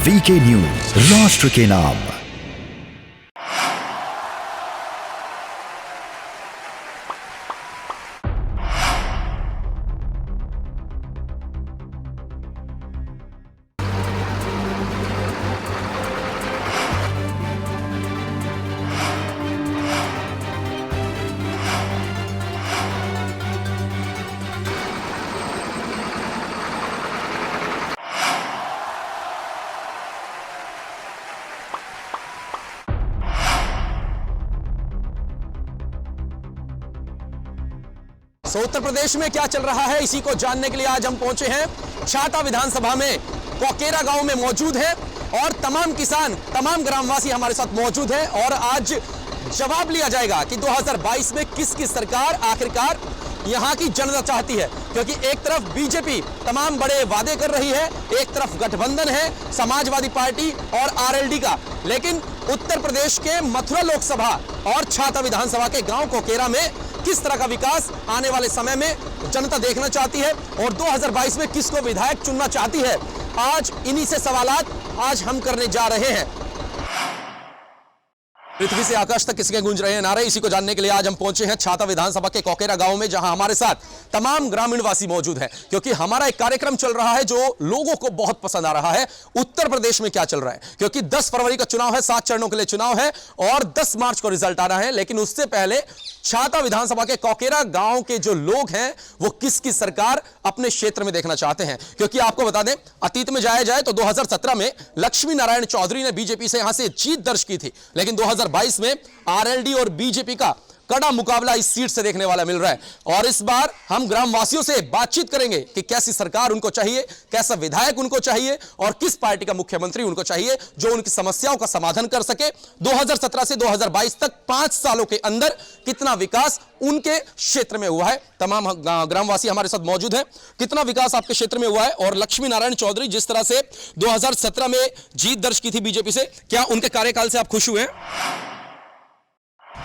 VK news, राष्ट्र के नाम। उत्तर प्रदेश में क्या चल रहा है, इसी को जानने के लिए आज हम पहुंचे हैं छाता विधानसभा में। कोकेरा गांव में मौजूद है और तमाम किसान, तमाम ग्रामवासी हमारे साथ मौजूद हैं और आज जवाब लिया जाएगा कि 2022 में किसकी सरकार आखिरकार यहां की जनता चाहती है। क्योंकि एक तरफ बीजेपी तमाम बड़े वादे कर रही है, एक तरफ गठबंधन है समाजवादी पार्टी और आरएलडी का, लेकिन उत्तर प्रदेश के मथुरा लोकसभा और छाता विधानसभा के गांव कोकेरा में किस तरह का विकास आने वाले समय में जनता देखना चाहती है और 2022 में किसको विधायक चुनना चाहती है, आज इन्हीं से सवालात आज हम करने जा रहे हैं। पृथ्वी से आकाश तक किसके गूंज रहे हैं नारे, इसी को जानने के लिए आज हम पहुंचे हैं छाता विधानसभा के कोकेरा गांव में, जहां हमारे साथ तमाम ग्रामीणवासी मौजूद हैं। क्योंकि हमारा एक कार्यक्रम चल रहा है जो लोगों को बहुत पसंद आ रहा है। उत्तर प्रदेश में क्या चल रहा है, क्योंकि 10 फरवरी का चुनाव है, 7 चरणों के लिए चुनाव है और 10 मार्च को रिजल्ट आना है। लेकिन उससे पहले छाता विधानसभा के कोकेरा गांव के जो लोग हैं वो किसकी सरकार अपने क्षेत्र में देखना चाहते हैं। क्योंकि आपको बता दें, अतीत में जाया जाए तो 2017 में लक्ष्मी नारायण चौधरी ने बीजेपी से यहां से जीत दर्ज की थी, लेकिन 2022 में आरएलडी और बीजेपी का कड़ा मुकाबला इस सीट से देखने वाला मिल रहा है। और इस बार हम ग्रामवासियों से बातचीत करेंगे कि कैसी सरकार उनको चाहिए, कैसा विधायक उनको चाहिए और किस पार्टी का मुख्यमंत्री उनको चाहिए जो उनकी समस्याओं का समाधान कर सके। 2017 से 2022 तक 5 सालों के अंदर कितना विकास उनके क्षेत्र में हुआ है। तमाम ग्रामवासी हमारे साथ मौजूद हैं। कितना विकास आपके क्षेत्र में हुआ है और लक्ष्मी नारायण चौधरी जिस तरह से 2017 में जीत दर्ज की थी बीजेपी से, क्या उनके कार्यकाल से आप खुश हुए हैं?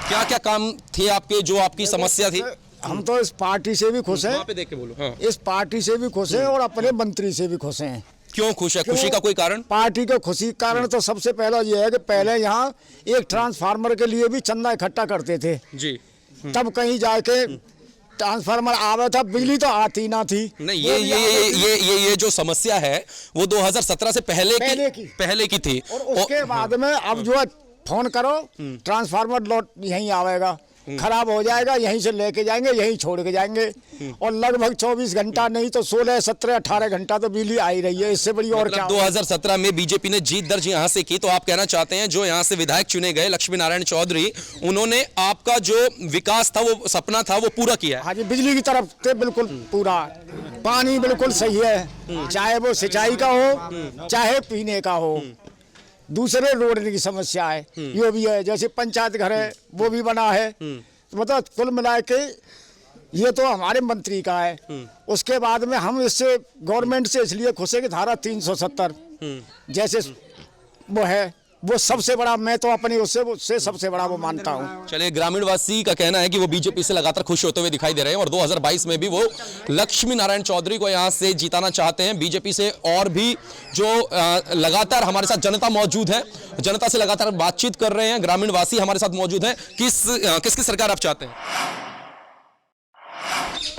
क्या क्या काम थे आपके, जो आपकी समस्या थी? हम तो इस पार्टी से भी खुश हैं, वहाँ पे देख के बोलो। हाँ। इस पार्टी से भी खुश हैं और अपने मंत्री से भी खुश हैं। क्यों खुश है? खुशी का कोई कारण? पार्टी के खुशी कारण तो सबसे पहला ये है कि पहले यहाँ एक ट्रांसफार्मर के लिए भी चंदा इकट्ठा करते थे जी। तब कहीं जाके ट्रांसफार्मर आवा था, बिजली तो आती ना थी। नहीं, ये जो समस्या है वो 2017 से पहले की थी और उसके बाद में अब जो फोन करो ट्रांसफार्मर लौट यहीं आवेगा, खराब हो जाएगा, यहीं से लेके जाएंगे, यहीं छोड़ के जाएंगे। और लगभग 24 घंटा नहीं तो 16, 17, 18 घंटा तो बिजली आ ही रही है। इससे बड़ी और क्या? 2017 में बीजेपी ने जीत दर्ज यहाँ से की, तो आप कहना चाहते हैं जो यहाँ से विधायक चुने गए लक्ष्मी नारायण चौधरी, उन्होंने आपका जो विकास था, वो सपना था, वो पूरा किया है? हाँ जी, बिजली की तरफ से बिल्कुल पूरा, पानी बिल्कुल सही है, चाहे वो सिंचाई का हो चाहे पीने का हो। दूसरे रोड की समस्या है, ये भी है, जैसे पंचायत घर है वो भी बना है। तो मतलब कुल मिला के ये तो हमारे मंत्री का है। उसके बाद में हम इससे गवर्नमेंट से इसलिए खुश है कि धारा 370 जैसे वो है, वो सबसे बड़ा, मैं तो अपनी उससे सबसे बड़ा वो मानता हूँ। चलिए, ग्रामीणवासी का कहना है कि वो बीजेपी से लगातार खुश होते हुए दिखाई दे रहे हैं और 2022 में भी वो लक्ष्मी नारायण चौधरी को यहाँ से जिताना चाहते हैं बीजेपी से। और भी जो लगातार हमारे साथ जनता मौजूद है, जनता से लगातार बातचीत कर रहे हैं, ग्रामीणवासी हमारे साथ मौजूद है। किसकी सरकार आप चाहते हैं?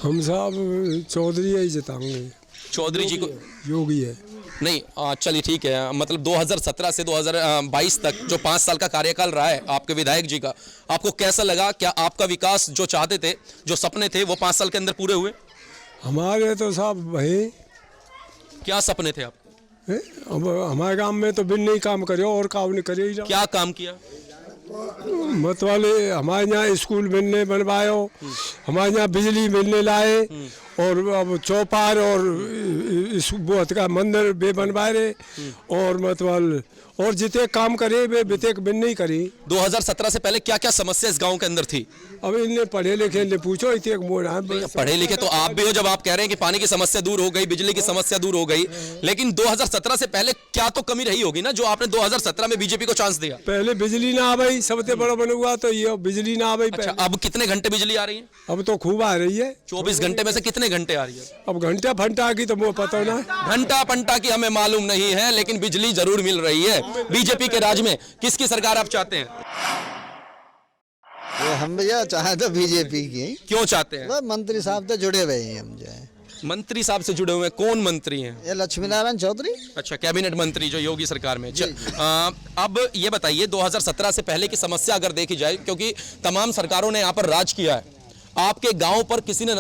हम साहब चौधरी ही जिताएंगे। चौधरी जी को? योगी है। नहीं, चलिए ठीक है। मतलब 2017 से 2022 तक जो 5 साल का कार्यकाल रहा है आपके विधायक जी का, आपको कैसा लगा? क्या आपका विकास जो चाहते थे, जो सपने थे, वो 5 साल के अंदर पूरे हुए? हमारे तो साहब भाई, क्या सपने थे आप? अब हमारे गांव में तो बिन नहीं काम करे और काम नहीं करे। क्या काम किया? मत वाले हमारे यहाँ स्कूल मिलने बनवाए, हमारे यहाँ बिजली मिलने लाए और अब चौपार और वो का मंदिर बे बनवाए रहे और मतलब और जितने काम करे वे बितेक बिन नहीं करी। 2017 से पहले क्या क्या समस्या इस गांव के अंदर थी? अब इन्हें पढ़े लिखे ने पूछो, इतने मोड़ पढ़े लिखे तो आप भी हो, जब आप कह रहे हैं कि पानी की समस्या दूर हो गई, बिजली की समस्या दूर हो गई, लेकिन 2017 से पहले क्या तो कमी रही होगी ना, जो आपने 2017 में बीजेपी को चांस दिया? पहले बिजली ना आ गई, सबसे बड़ा बना हुआ तो ये बिजली ना आ गई। अच्छा, अब कितने घंटे बिजली आ रही है? अब तो खूब आ रही है। 24 घंटे में से कितने कितने घंटे आ रही है? अब घंटा फंटा की तो मुझे पता ना। घंटा पंटा की हमें मालूम नहीं है, लेकिन बिजली जरूर मिल रही है। बीजेपी के राज में किसकी सरकार आप चाहते हैं? हम भैया चाहे तो बीजेपी की। क्यों चाहते हैं? मंत्री साहब तो जुड़े हुए हैं हम जो है। मंत्री साहब से जुड़े हुए कौन मंत्री हैं? ये लक्ष्मी नारायण चौधरी। अच्छा, कैबिनेट मंत्री जो योगी सरकार में। अब ये बताइए 2017 से पहले की समस्या अगर देखी जाए, क्योंकि तमाम सरकारों ने यहाँ पर राज किया है, आपके गांव पर किसी ने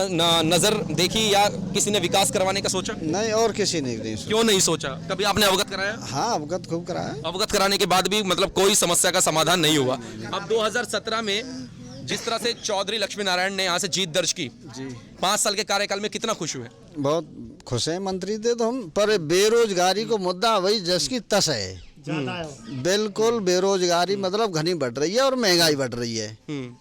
नजर देखी या किसी ने विकास करवाने का सोचा? नहीं, और किसी ने नहीं सोचा। क्यों नहीं सोचा? कभी आपने अवगत कराया? हाँ, अवगत खूब कराया। अवगत कराने के बाद भी मतलब कोई समस्या का समाधान नहीं हुआ। अब 2017 में जिस तरह से चौधरी लक्ष्मी नारायण ने यहाँ से जीत दर्ज की जी, 5 साल के कार्यकाल में कितना खुश हुए? बहुत खुश है मंत्री थे तो हम। पर बेरोजगारी को मुद्दा वही जस की तस है। बिल्कुल बेरोजगारी मतलब घनी बढ़ रही है और महंगाई बढ़ रही है।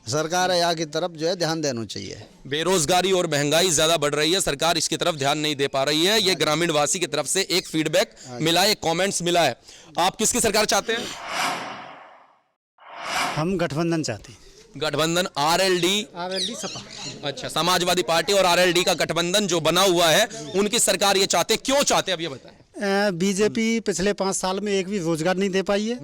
सरकार यहाँ की तरफ जो है ध्यान देना चाहिए। बेरोजगारी और महंगाई ज्यादा बढ़ रही है, सरकार इसकी तरफ ध्यान नहीं दे पा रही है। ये ग्रामीण वासी की तरफ से एक फीडबैक मिला है, एक कमेंट्स मिला है। आप किसकी सरकार चाहते हैं? हम गठबंधन चाहते हैं। गठबंधन आरएलडी सपा। अच्छा, समाजवादी पार्टी और आरएलडी का गठबंधन जो बना हुआ है, उनकी सरकार ये चाहते हैं। क्यों चाहते हैं, अब ये बताएं। बीजेपी पिछले 5 साल में एक भी रोजगार नहीं दे पाई है।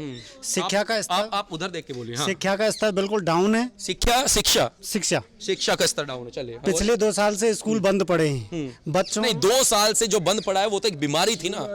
शिक्षा का स्तर, आप उधर देख के बोलिए। हाँ। शिक्षा का स्तर बिल्कुल डाउन है। शिक्षा का स्तर डाउन है। चलिए, पिछले 2 साल से स्कूल बंद पड़े हैं। बच्चों नहीं, 2 साल से जो बंद पड़ा है वो तो एक बीमारी थी ना,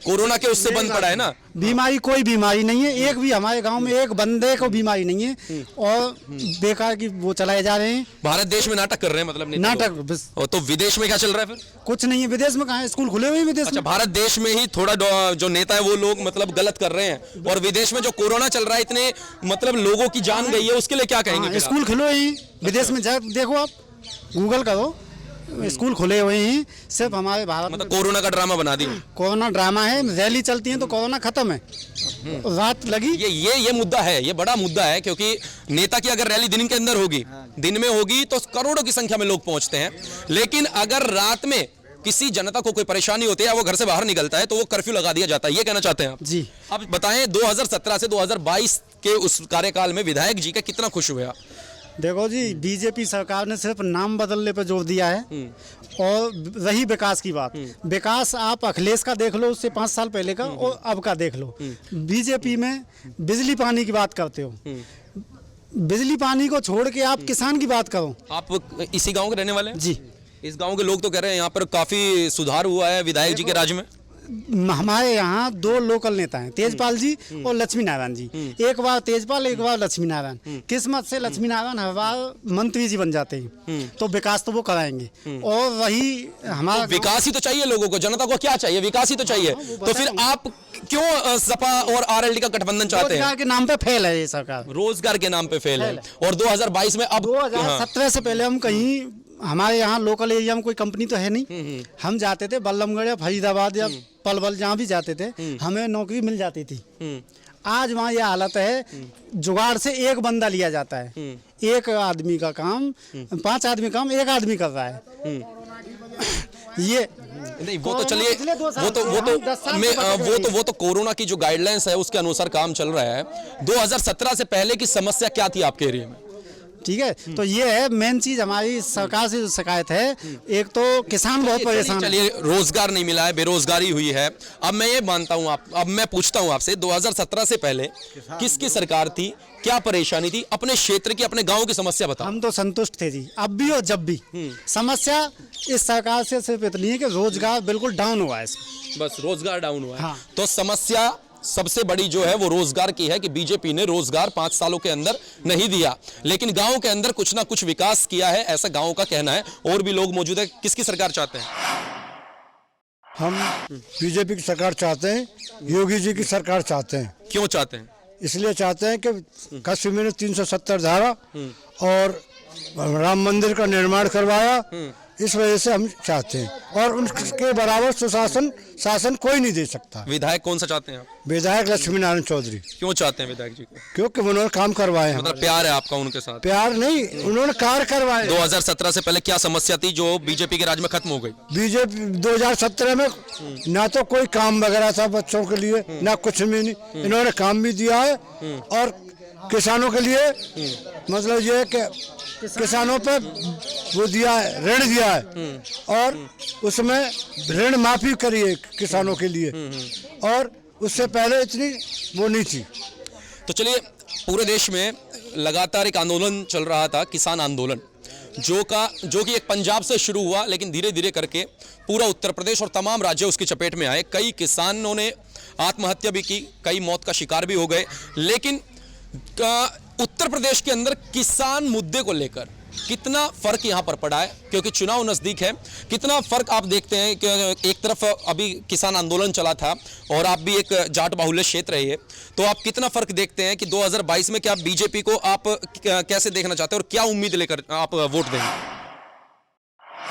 कोरोना के, उससे बंद पड़ा है ना। बीमारी कोई बीमारी नहीं है, एक भी हमारे गांव में एक बंदे को बीमारी नहीं है। और बेकार की वो चलाए जा रहे हैं। भारत देश में नाटक कर रहे हैं, मतलब नाटक। तो विदेश में क्या चल रहा है फिर? कुछ नहीं है विदेश में। कहाँ है? स्कूल खुले हुए हैं विदेश में। भारत देश में ही थोड़ा जो नेता है वो लोग मतलब गलत कर रहे हैं, और विदेश में जो कोरोना चल रहा है, इतने मतलब लोगों की जान गई है, उसके लिए क्या कहेंगे? स्कूल खुले हुए हैं विदेश में, जा देखो, आप गूगल करो, स्कूल खुले हुए हैं। सिर्फ हमारे भारत मतलब कोरोना का ड्रामा बना दिया। कोरोना ड्रामा है, रैली चलती है तो कोरोना खत्म है, रात लगी। ये मुद्दा है, ये बड़ा मुद्दा है, क्योंकि नेता की अगर रैली दिन के अंदर होगी, दिन में होगी, तो करोड़ों की संख्या में लोग पहुंचते हैं। लेकिन अगर रात में किसी जनता को कोई परेशानी होती है, वो घर से बाहर निकलता है, तो वो कर्फ्यू लगा दिया जाता है। ये कहना चाहते हैं आप? जी। अब बताएं, 2017 से 2022 के उस कार्यकाल में विधायक जी का कितना खुश हुए आप? देखो जी, बीजेपी सरकार ने सिर्फ नाम बदलने पर जोर दिया है। और रही विकास की बात, विकास आप अखिलेश का देख लो, उससे 5 साल पहले का, और अब का देख लो। बीजेपी में बिजली पानी की बात करते हो, बिजली पानी को छोड़ के आप किसान की बात करो। आप इसी गांव के रहने वाले हैं? जी। इस गांव के लोग तो कह रहे हैं यहाँ पर काफी सुधार हुआ है विधायक जी के राज में। हमारे यहाँ 2 लोकल नेता हैं, तेजपाल जी और लक्ष्मी नारायण जी। एक बार तेजपाल, एक बार लक्ष्मी नारायण। किस्मत से लक्ष्मी नारायण हर बार मंत्री जी बन जाते हैं, तो विकास तो वो कराएंगे। और वही हमारा विकास ही तो चाहिए लोगों को, जनता को क्या चाहिए? विकास ही तो चाहिए। तो फिर आप क्यों सपा और आरएलडी का गठबंधन चाहते हैं? रोजगार के नाम पे फेल है ये सरकार। रोजगार के नाम पे फेल है। और 2022 में, अब 2017 से पहले हम कहीं, हमारे यहाँ लोकल एरिया में कोई कंपनी तो है नहीं। हम जाते थे बल्लभगढ़ या फरीदाबाद या पलवल, जहाँ भी जाते थे, हमें नौकरी मिल जाती थी। आज वहाँ यह हालत है, जुगाड़ से एक बंदा लिया जाता है। एक आदमी का काम, 5 आदमी काम एक आदमी कर रहा है। ये नहीं, वो तो चलिए, वो तो कोरोना की जो गाइडलाइंस है उसके अनुसार काम चल रहा है। 2017 से पहले की समस्या क्या थी आपके एरिया में? ठीक है, तो ये है मेन चीज हमारी सरकार से जो शिकायत है। एक तो किसान बहुत परेशान, चलिए, रोजगार नहीं मिला है, बेरोजगारी हुई है। अब मैं ये मानता हूँ, अब मैं पूछता हूँ आपसे, 2017 से पहले किसकी सरकार थी, क्या परेशानी थी? अपने क्षेत्र की, अपने गांव की समस्या बताओ। हम तो संतुष्ट थे जी, अब भी और जब भी। समस्या इस सरकार से सिर्फ इतनी है कि रोजगार बिल्कुल डाउन हुआ है इसमें। बस रोजगार डाउन हुआ है। हाँ। तो समस्या सबसे बड़ी जो है वो रोजगार की है कि बीजेपी ने रोजगार 5 सालों के अंदर नहीं दिया, लेकिन गांव के अंदर कुछ ना कुछ विकास किया है, ऐसा गांव का कहना है। और भी लोग मौजूद है। किसकी सरकार चाहते हैं? हम बीजेपी की सरकार चाहते हैं, योगी जी की सरकार चाहते हैं। क्यों चाहते हैं? इसलिए चाहते हैं कि कश्मीर में 370 धारा और राम मंदिर का निर्माण करवाया, इस वजह से हम चाहते हैं। और उनके बराबर सुशासन शासन कोई नहीं दे सकता। विधायक कौन सा चाहते हैं आप? विधायक लक्ष्मी नारायण चौधरी। क्यों चाहते हैं विधायक जी को? क्योंकि उन्होंने काम करवाए हैं। मतलब प्यार है आपका उनके साथ? प्यार नहीं, उन्होंने कार्य करवाए। 2017 से पहले क्या समस्या थी जो बीजेपी के राज में खत्म हो गई? बीजेपी 2017 में ना तो कोई काम वगैरह था बच्चों के लिए, ना कुछ भी नहीं। इन्होंने काम भी दिया है और किसानों के लिए मतलब ये है कि किसानों पे वो दिया है, ऋण दिया है और उसमें ऋण माफी करी है किसानों के लिए और उससे पहले इतनी वो नहीं थी। तो चलिए, पूरे देश में लगातार एक आंदोलन चल रहा था, किसान आंदोलन, जो कि एक पंजाब से शुरू हुआ, लेकिन धीरे धीरे करके पूरा उत्तर प्रदेश और तमाम राज्य उसकी चपेट में आए। कई किसानों ने आत्महत्या भी की, कई मौत का शिकार भी हो गए। लेकिन उत्तर प्रदेश के अंदर किसान मुद्दे को लेकर कितना फर्क यहां पर पड़ा है, क्योंकि चुनाव नजदीक है, कितना फर्क आप देखते हैं कि एक तरफ अभी किसान आंदोलन चला था और आप भी एक जाट बाहुल्य क्षेत्र है ये, तो आप कितना फर्क देखते हैं कि 2022 में क्या बीजेपी को आप कैसे देखना चाहते हैं और क्या उम्मीद लेकर आप वोट देंगे?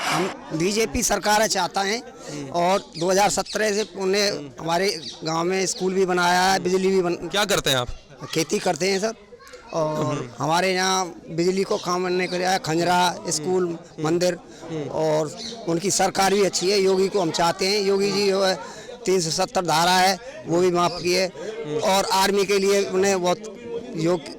हम बीजेपी सरकार चाहता है और 2017 से उन्हें हमारे गांव में स्कूल भी बनाया है, बिजली भी क्या करते हैं आप? खेती करते हैं सर, और हमारे यहाँ बिजली को काम करने के लिए खंजरा, स्कूल, मंदिर, और उनकी सरकार भी अच्छी है। योगी को हम चाहते हैं, योगी जी जो है 370 धारा है वो भी माफ की है और आर्मी के लिए उन्हें बहुत योग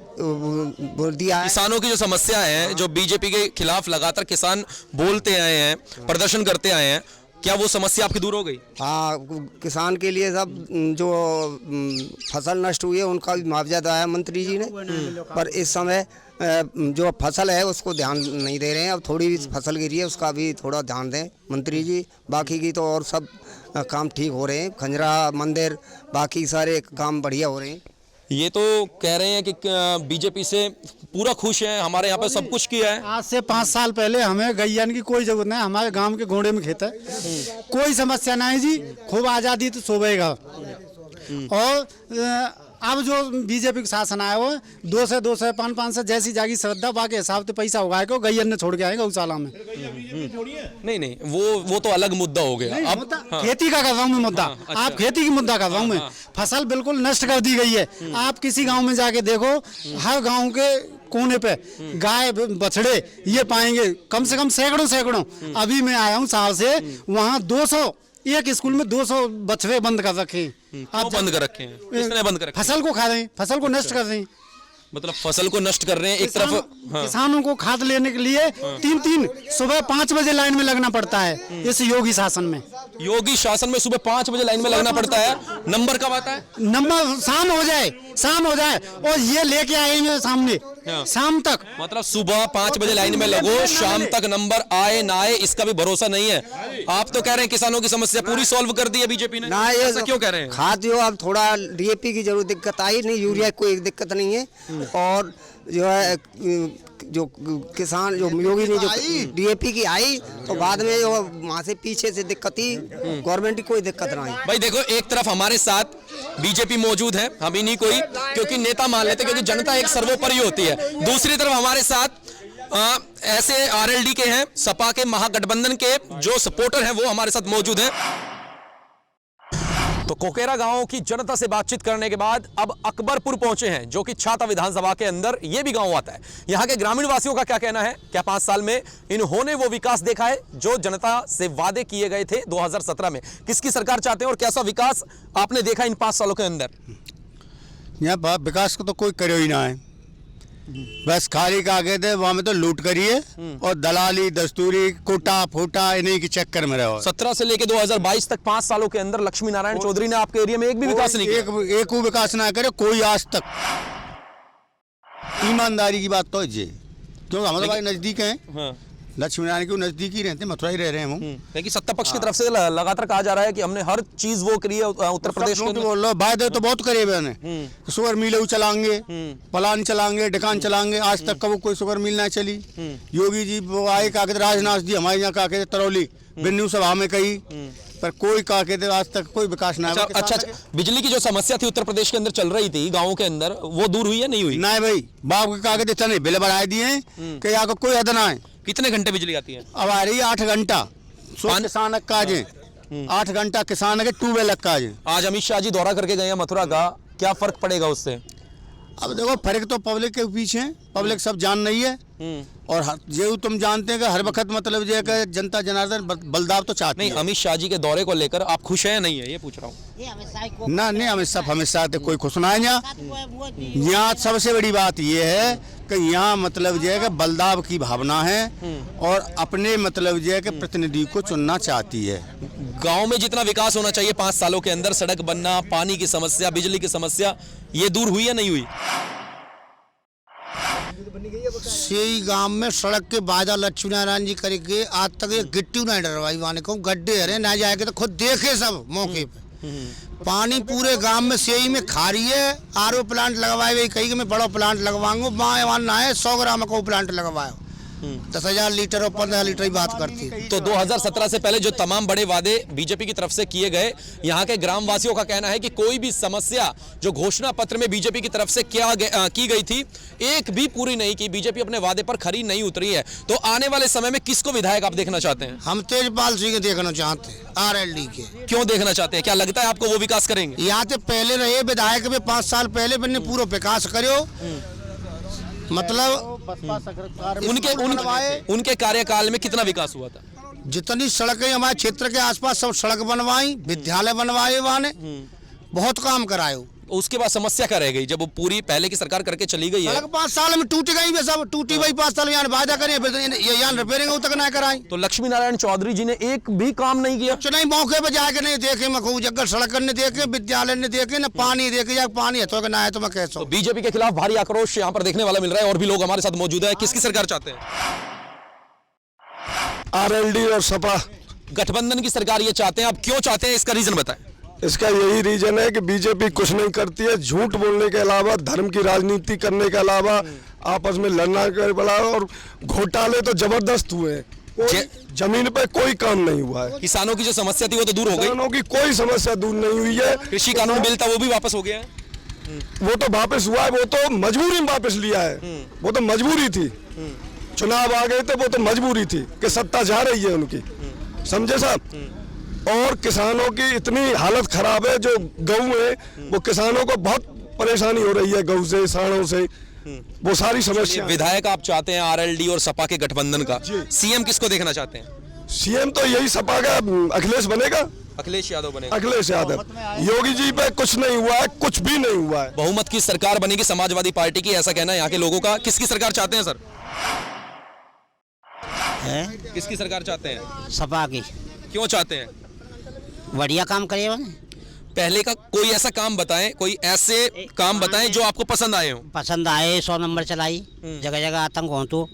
बोल दिया है। किसानों की जो समस्या है, जो बीजेपी के खिलाफ लगातार किसान बोलते आए हैं, प्रदर्शन करते आए हैं, क्या वो समस्या आपकी दूर हो गई? हाँ, किसान के लिए सब जो फसल नष्ट हुई है उनका भी मुआवजा दिया है मंत्री जी ने, पर इस समय जो फसल है उसको ध्यान नहीं दे रहे हैं। अब थोड़ी फसल गिरी है उसका भी थोड़ा ध्यान दें मंत्री जी, बाकी की तो और सब काम ठीक हो रहे हैं। खंजरा, मंदिर, बाकी सारे काम बढ़िया हो रहे हैं। ये तो कह रहे हैं कि बीजेपी से पूरा खुश है, हमारे यहाँ पे सब कुछ किया है। आज से 5 साल पहले हमें गैयन की कोई जरूरत नहीं, हमारे गांव के घोड़े में खेत है, कोई समस्या नहीं जी, खूब आज़ादी तो सोबेगा। और अब जो बीजेपी का शासन आया वो 2 से 5 से जैसी जागी श्रद्धा, बाकी हिसाब से पैसा उगाए को गैयन ने छोड़ के आएगा गौशाला में। नहीं, वो तो अलग मुद्दा हो गया। अब हाँ। खेती का कर रहा हूँ मैं मुद्दा, अच्छा। आप खेती की मुद्दा कर रहा हूँ मैं। फसल बिल्कुल नष्ट कर दी गई है। आप किसी गांव में जाके देखो, हर गांव के कोने पे गाय बछड़े ये पाएंगे, कम से कम सैकड़ों। अभी मैं आया हूँ साल से, वहाँ 200 एक स्कूल में 200 बछड़े बंद कर रखे हैं। आप बंद कर रखे हैं? किसने बंद कर रखे? फसल को खा रहे हैं, फसल को नष्ट कर रहे हैं। मतलब फसल को नष्ट कर रहे हैं एक तरफ। हाँ। किसानों को खाद लेने के लिए 3 सुबह 5 बजे लाइन में लगना पड़ता है इस योगी शासन में। योगी शासन में सुबह 5 बजे लाइन में लगना पड़ता है। नंबर कब आता है? नंबर शाम हो जाए और ये लेके आएंगे सामने शाम तक। मतलब सुबह 5 बजे लाइन में लगो, शाम तक नंबर आए ना आए इसका भी भरोसा नहीं है। आप तो कह रहे हैं किसानों की समस्या पूरी सॉल्व कर दी है बीजेपी ने, ना? ये क्यों कह रहे हैं? खाद जो अब थोड़ा डीएपी की जरूर दिक्कत आई, नहीं यूरिया की कोई दिक्कत नहीं है। और जो है जो किसान जो योगी ने जो डीएपी की आई तो बाद में जो वहाँ से पीछे से दिक्कत थी, गवर्नमेंट की कोई दिक्कत नहीं। भाई देखो, एक तरफ हमारे साथ बीजेपी मौजूद है, हम ही नहीं कोई, क्योंकि नेता मान लेते क्योंकि जनता एक सर्वोपरि होती है। दूसरी तरफ हमारे साथ ऐसे आरएलडी के हैं, सपा के, महागठबंधन के जो सपोर्टर हैं वो हमारे साथ मौजूद हैं। तो कोकेरा गांव की जनता से बातचीत करने के बाद अब अकबरपुर पहुंचे हैं, जो कि छाता विधानसभा के अंदर ये भी गांव आता है। यहां के ग्रामीण वासियों का क्या कहना है? क्या 5 साल में इन्होंने वो विकास देखा है जो जनता से वादे किए गए थे 2017 में? किसकी सरकार चाहते हैं और कैसा विकास आपने देखा इन 5 सालों के अंदर? यहाँ विकास को तो कोई करे ही ना है, बस खाली कागज थे, वहाँ में तो लूट करिए और दलाली, दस्तूरी, कोटा फोटा इन्हीं के चक्कर में रहो। 17 से लेके 2022 तक 5 सालों के अंदर लक्ष्मी नारायण चौधरी ने आपके एरिया में एक भी विकास नहीं किया। एक विकास ना करे कोई आज तक। ईमानदारी की बात तो ये, क्योंकि हमारे भाई नजदीक हैं। हाँ। लक्ष्मी नारायण के नजदीक ही रहते हैं, मथुरा ही रह रहे हैं हम। लेकिन सत्ता पक्ष की तरफ से लगातार कहा जा रहा है कि हमने हर चीज वो करी है उत्तर प्रदेश के। बोल रहे वायदे तो बहुत करे मैंने, शुगर मिल चलाएंगे, पलान चलाएंगे, डकान चलाएंगे, आज तक कब कोई शुगर मिल ना चली। योगी जी वो आए कागज, राजनाथ जी हमारे यहाँ कागज तरौली बिन्नू सभा में कही, पर कोई कागज आज तक कोई विकास ना। अच्छा, बिजली की जो समस्या थी उत्तर प्रदेश के अंदर चल रही थी गाँव के अंदर, वो दूर हुई है नहीं हुई? नहीं भाई, बाप के कागज इतने बिल बढ़ाए दिए कि यहाँ को कोई हद ना है। कितने घंटे बिजली आती है? अब आ रही है 8 घंटा। किसान का आज 8 घंटा किसान के ट्यूबवेल का आज अमित शाह जी दौरा करके गए हैं मथुरा का, क्या फर्क पड़ेगा उससे? अब देखो फर्क तो पब्लिक के पीछे है, पब्लिक सब जान रही है और ये तुम जानते हैं कि हर वक्त मतलब ये कि जनता जनार्दन बलदाव तो चाहती नहीं, है। अमित शाह जी के दौरे को लेकर आप खुश हैं या नहीं है, ये पूछ रहा हूँ। ना नहीं हमेशा कोई खुश ना है यहाँ सबसे बड़ी बात ये है कि यहाँ मतलब जो है कि बलदाव की भावना है और अपने मतलब जो है कि प्रतिनिधि को चुनना चाहती है। गांव में जितना विकास होना चाहिए 5 सालों के अंदर, सड़क बनना, पानी की समस्या, बिजली की समस्या, ये दूर हुई या नहीं हुई? सही गांव में सड़क के वादा लक्ष्मी नारायण जी करके आज तक ये गिट्टी नहीं डरवाई वाने को, गड्ढे हरे ना जाएंगे तो खुद देखे सब मौके पे। पानी पूरे गांव में सही में खारी है। आरओ प्लांट लगवाए हुए कहीं कि मैं बड़ा प्लांट लगवाऊंगा, वहाँ ना है 100 ग्राम का प्लांट लगवाया 10,000 लीटर और 15,000 लीटर की बात करती है। तो 2017 से पहले जो तमाम बड़े वादे बीजेपी की तरफ से किए गए, यहाँ के ग्रामवासियों का कहना है कि कोई भी समस्या जो घोषणा पत्र में बीजेपी की तरफ से की गई थी, एक भी पूरी नहीं की। बीजेपी अपने वादे पर खरी नहीं उतरी है। तो आने वाले समय में किसको विधायक आप देखना चाहते हैं? हम तेजपाल सिंह देखना चाहते हैं, RLD के। क्यों देखना चाहते हैं? क्या लगता है आपको वो विकास करेंगे? यहाँ से पहले रहे विधायक में 5 साल पहले मैंने पूरा विकास करो, मतलब उनके कार्यकाल में कितना विकास हुआ था? जितनी सड़कें हमारे क्षेत्र के आसपास सब सड़क बनवाई, विद्यालय बनवाए, वाने बहुत काम कराए। उसके बाद समस्या क्या रह गई जब वो पूरी पहले की सरकार करके चली गई है? सड़क 5 साल में टूट गई, सब टूटी वही 5 साल यहाँ वादा करें, यहाँ रिपेयरिंग तक ना कराई। तो लक्ष्मी नारायण चौधरी जी ने एक भी काम नहीं किया? कुछ नहीं, मौके पर जाके नहीं देखे, मखू जगह सड़क ने देखे, विद्यालय ने देखे, न पानी देखे, या पानी है तो ना है तो मैं कैसा। तो बीजेपी के खिलाफ भारी आक्रोश यहाँ पर देखने वाला मिल रहा है और भी लोग हमारे साथ मौजूद है। किसकी सरकार चाहते हैं? RLD और सपा गठबंधन की सरकार ये चाहते हैं। आप क्यों चाहते हैं, इसका रीजन बताएं। इसका यही रीजन है कि बीजेपी कुछ नहीं करती है, झूठ बोलने के अलावा, धर्म की राजनीति करने के अलावा, आपस में लड़ना के अलावा, और घोटाले तो जबरदस्त हुए हैं। जमीन पे कोई काम नहीं हुआ है। किसानों की जो समस्या थी वो तो दूर हो गई। किसानों की कोई समस्या दूर नहीं हुई है। कृषि कानून बिल था वो भी वापस हो गया है। वो तो वापस हुआ है, वो तो मजबूरी में वापस लिया है। वो तो मजबूरी थी, चुनाव आ गए थे, वो तो मजबूरी थी कि सत्ता जा रही है उनकी, समझे साहब। और किसानों की इतनी हालत खराब है, जो गऊ है वो किसानों को बहुत परेशानी हो रही है, गऊ से, साढ़ों से, वो सारी समस्या। विधायक आप चाहते हैं RLD और सपा के गठबंधन का, सीएम किसको देखना चाहते हैं? सीएम तो यही सपा का अखिलेश बनेगा, अखिलेश यादव बनेगा। अखिलेश यादव। योगी जी पे कुछ नहीं हुआ है, कुछ भी नहीं हुआ है। बहुमत की सरकार बनेगी समाजवादी पार्टी की, ऐसा कहना है यहाँ के लोगों का। किसकी सरकार चाहते हैं सर? किसकी सरकार चाहते हैं? सपा की। क्यों चाहते हैं? बढ़िया काम करे बने। पहले का कोई ऐसा काम बताएं, कोई ऐसे काम बताएं जो आपको पसंद आए हो। पसंद आए, 100 नंबर चलाई, जगह जगह आतंक हो तो,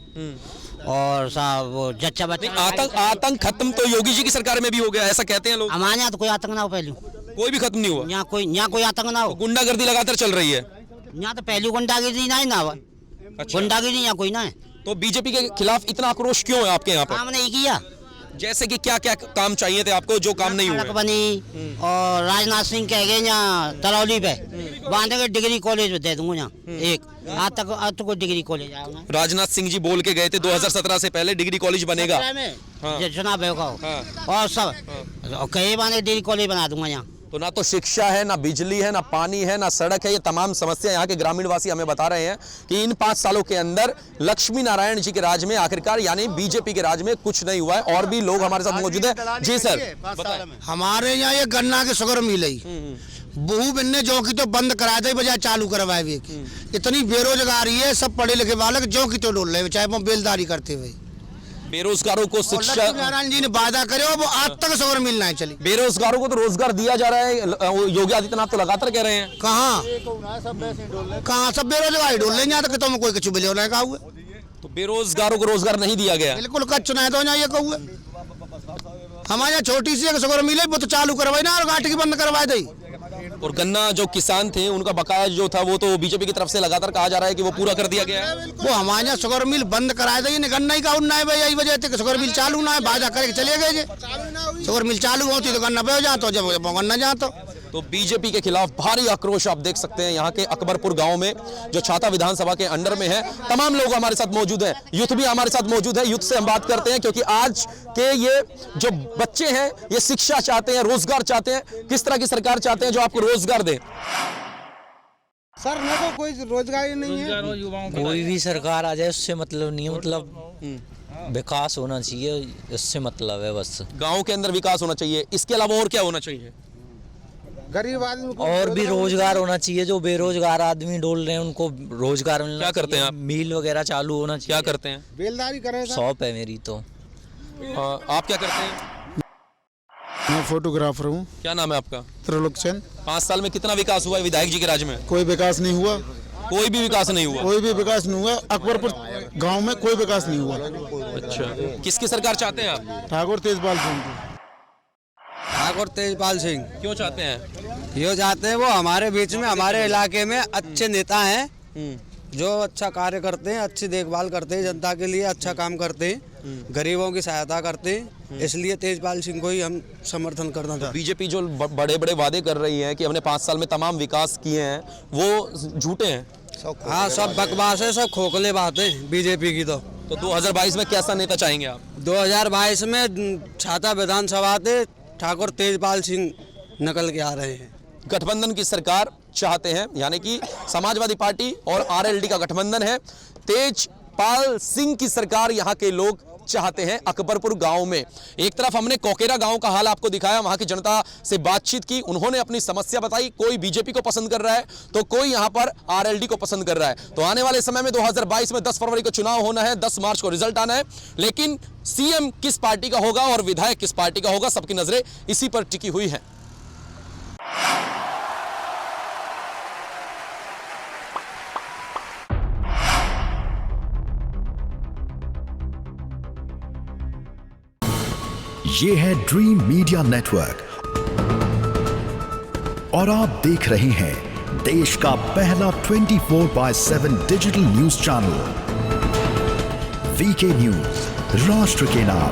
और साहब वो जच्चा बच्चा। आतंक खत्म तो योगी जी की सरकार में भी हो गया, ऐसा कहते हैं लोग। हमारे यहाँ तो कोई आतंक ना हो, पहलू कोई भी खत्म नहीं हुआ। यहाँ कोई आतंक ना हो। गुंडागर्दी लगातार चल रही है यहाँ तो पहली गुंडागिरी ना है ना। गुंडागिरी यहाँ कोई ना है। तो बीजेपी के खिलाफ इतना आक्रोश क्यों है आपके यहाँ पर? काम नहीं किया। जैसे कि क्या क्या काम चाहिए थे आपको जो काम नहीं हुए? सड़क बनी, और राजनाथ सिंह कह गए यहाँ तरौली पे बांधे के डिग्री कॉलेज दे दूंगा यहाँ एक। आज तक कोई डिग्री कॉलेज आया। राजनाथ सिंह जी बोल के गए थे 2017 से पहले डिग्री कॉलेज बनेगा। चुनाव होगा और सब कई बांधे डिग्री कॉलेज बना दूंगा यहाँ। तो ना तो शिक्षा है, ना बिजली है, ना पानी है, ना सड़क है। ये तमाम समस्या यहाँ के ग्रामीण वासी हमें बता रहे हैं कि इन 5 सालों के अंदर लक्ष्मी नारायण जी के राज में आखिरकार यानी बीजेपी के राज में कुछ नहीं हुआ है। और भी लोग हमारे साथ मौजूद है। जी सर बताएं। हमारे यहाँ ये गन्ना के शुगर मिल रही बहु बिन्ने जो की तो बंद करा दे बजाय चालू करवाए हुए। इतनी बेरोजगारी है, सब पढ़े लिखे बालक जो की तो डोल रहे, चाहे वो बेलदारी करते हुए। बेरोजगारों को शिक्षा, नारायण जी ने वादा करे वो आज तक शुगर मिलना है। चली बेरोजगारों को तो रोजगार दिया जा रहा है। योगी आदित्यनाथ तो लगातार कह रहे हैं। कहाँ सब बेरोजगारी डोल रहे, यहाँ तक तो कोई कुछ मिले होना है। तो बेरोजगारों को रोजगार नहीं दिया गया। बिल्कुल कच्च ना तो ये कहूँ हमारे यहाँ छोटी सी शुगर मिले वो तो चालू करवाई ना, और घाटी की बंद करवाई दी। और गन्ना जो किसान थे उनका बकाया जो था वो तो बीजेपी की तरफ से लगातार कहा जा रहा है कि वो पूरा कर दिया गया है। वो हमारे यहाँ शुगर मिल बंद कराया था, गन्ना ही का उन्ना है भाई, यही वजह से शुगर मिल चालू ना है। वादा करके चले गए, शुगर मिल चालू होती तो गन्ना पे हो जाता, जब गन्ना जाता। तो बीजेपी के खिलाफ भारी आक्रोश आप देख सकते हैं यहाँ के अकबरपुर गांव में, जो छाता विधानसभा के अंडर में है। तमाम लोग हमारे साथ मौजूद हैं, यूथ भी हमारे साथ मौजूद है। यूथ से हम बात करते हैं क्योंकि आज के ये जो बच्चे हैं ये शिक्षा चाहते हैं, रोजगार चाहते हैं। किस तरह की सरकार चाहते हैं जो आपको रोजगार दे? सर मेरे को कोई रोजगार नहीं है। कोई भी सरकार आ जाए उससे मतलब नहीं है, मतलब विकास होना चाहिए, इससे मतलब है बस। गांव के अंदर विकास होना चाहिए, इसके अलावा और क्या होना चाहिए? गरीब आदमी को और भी रोजगार होना चाहिए, जो बेरोजगार आदमी डोल रहे हैं उनको रोजगार मिलना। क्या करते हैं आप? मिल वगैरह चालू होना चाहिए। क्या करते हैं? बेलदारी करें। शॉप है मेरी तो। आप क्या करते हैं? मैं फोटोग्राफर हूँ। क्या नाम है आपका? त्रिलोकचंद। 5 साल में कितना विकास हुआ है विधायक जी के राज में? कोई विकास नहीं हुआ। कोई भी विकास नहीं हुआ? कोई भी विकास नहीं हुआ। अकबरपुर गांव में कोई विकास नहीं हुआ। अच्छा, किसकी सरकार चाहते हैं आप? ठाकुर तेजपाल सिंह। ठाकुर तेजपाल सिंह। क्यों चाहते हैं? ये चाहते हैं, वो हमारे बीच में, हमारे इलाके में अच्छे नेता हैं, जो अच्छा कार्य करते हैं, अच्छी देखभाल करते हैं, जनता के लिए अच्छा काम करते हैं, गरीबों की सहायता करते हैं, इसलिए तेजपाल सिंह को ही हम समर्थन करना चाहते हैं। बीजेपी जो बड़े बड़े वादे कर रही है कि हमने 5 साल में तमाम विकास किए हैं, वो झूठे हैं। हाँ, सब बकवास है, सब खोखले बातें बीजेपी की। तो 2022 में कैसा नेता चाहेंगे आप? 2022 में छाता विधानसभा से ठाकुर तेजपाल सिंह निकल के आ रहे हैं। गठबंधन की सरकार चाहते हैं, यानी कि समाजवादी पार्टी और आरएलडी का गठबंधन है। तेजपाल सिंह की सरकार यहाँ के लोग चाहते हैं अकबरपुर गांव में। एक तरफ हमने कोकेरा गांव का हाल आपको दिखाया, वहां की जनता से बातचीत की, उन्होंने अपनी समस्या बताई। कोई बीजेपी को पसंद कर रहा है तो कोई यहां पर आरएलडी को पसंद कर रहा है। तो आने वाले समय में 2022 में 10 फरवरी को चुनाव होना है, 10 मार्च को रिजल्ट आना है, लेकिन सीएम किस पार्टी का होगा और विधायक किस पार्टी का होगा, सबकी नजरें इसी पर टिकी हुई है। ये है ड्रीम मीडिया नेटवर्क और आप देख रहे हैं देश का पहला 24/7 digital news channel VK news, राष्ट्र के नाम।